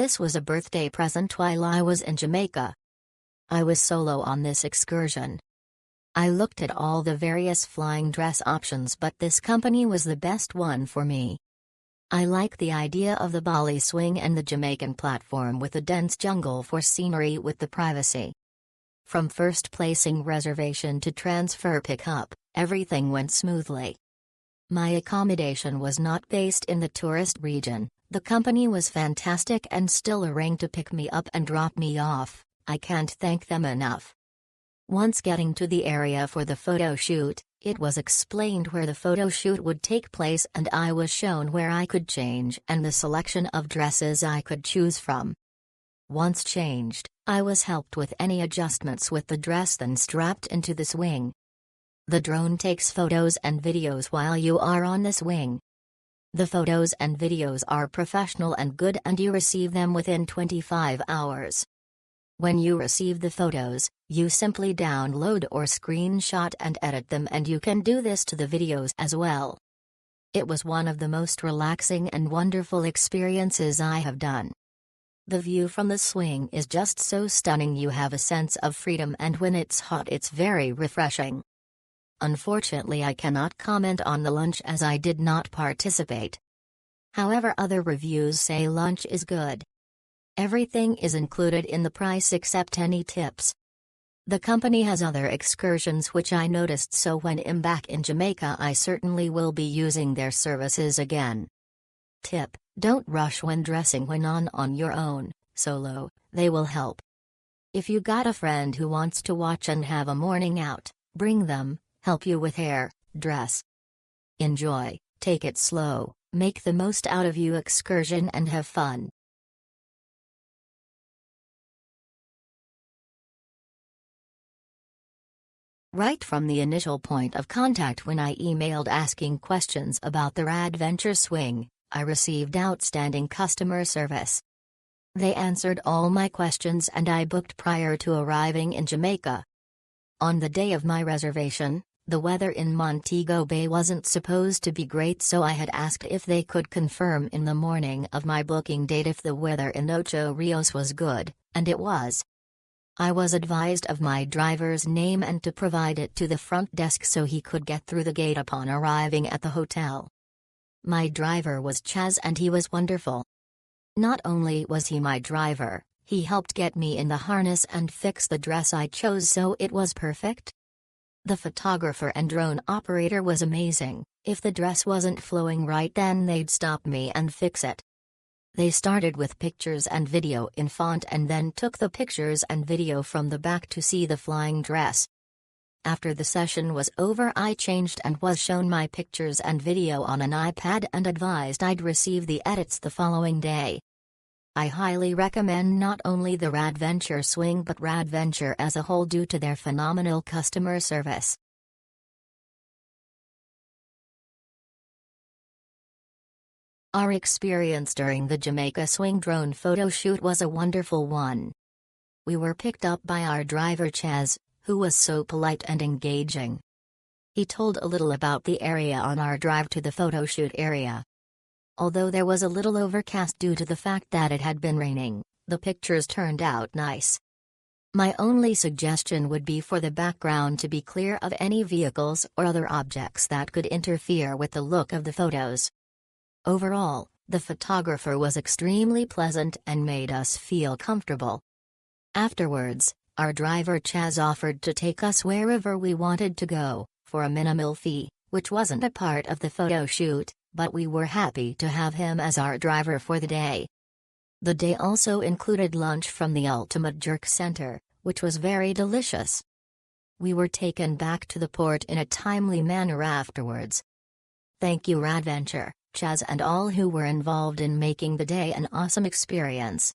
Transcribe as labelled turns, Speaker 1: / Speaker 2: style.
Speaker 1: This was a birthday present while I was in Jamaica. I was solo on this excursion. I looked at all the various flying dress options, but this company was the best one for me. I like the idea of the Bali swing and the Jamaican platform with a dense jungle for scenery with the privacy. From first placing reservation to transfer pickup, everything went smoothly. My accommodation was not based in the tourist region. The company was fantastic and still arranged to pick me up and drop me off. I can't thank them enough. Once getting to the area for the photo shoot, it was explained where the photo shoot would take place and I was shown where I could change and the selection of dresses I could choose from. Once changed, I was helped with any adjustments with the dress, then strapped into the swing. The drone takes photos and videos while you are on the swing. The photos and videos are professional and good, and you receive them within 25 hours. When you receive the photos, you simply download or screenshot and edit them, and you can do this to the videos as well. It was one of the most relaxing and wonderful experiences I have done. The view from the swing is just so stunning, you have a sense of freedom, and when it's hot it's very refreshing. Unfortunately, I cannot comment on the lunch as I did not participate. However, other reviews say lunch is good. Everything is included in the price except any tips. The company has other excursions which I noticed, so when I'm back in Jamaica I certainly will be using their services again. Tip: don't rush when dressing when on your own, solo, they will help. If you got a friend who wants to watch and have a morning out, bring them, help you with hair, dress. Enjoy, take it slow, make the most out of your excursion and have fun. Right from the initial point of contact when I emailed asking questions about the Rad V Swing, I received outstanding customer service. They answered all my questions and I booked prior to arriving in Jamaica. On the day of my reservation, the weather in Montego Bay wasn't supposed to be great, so I had asked if they could confirm in the morning of my booking date if the weather in Ocho Rios was good, and it was. I was advised of my driver's name and to provide it to the front desk so he could get through the gate upon arriving at the hotel. My driver was Chaz and he was wonderful. Not only was he my driver, he helped get me in the harness and fix the dress I chose so it was perfect. The photographer and drone operator was amazing. If the dress wasn't flowing right, then they'd stop me and fix it. They started with pictures and video in font and then took the pictures and video from the back to see the flying dress. After the session was over, I changed and was shown my pictures and video on an iPad and advised I'd receive the edits the following day. I highly recommend not only the Rad V Swing but Rad V as a whole due to their phenomenal customer service. Our experience during the Jamaica Swing drone photo shoot was a wonderful one. We were picked up by our driver Chaz, who was so polite and engaging. He told a little about the area on our drive to the photo shoot area. Although there was a little overcast due to the fact that it had been raining, the pictures turned out nice. My only suggestion would be for the background to be clear of any vehicles or other objects that could interfere with the look of the photos. Overall, the photographer was extremely pleasant and made us feel comfortable. Afterwards, our driver Chaz offered to take us wherever we wanted to go, for a minimal fee, which wasn't a part of the photo shoot, but we were happy to have him as our driver for the day. The day also included lunch from the Ultimate Jerk Center, which was very delicious. We were taken back to the port in a timely manner afterwards. Thank you Rad V, Chaz and all who were involved in making the day an awesome experience.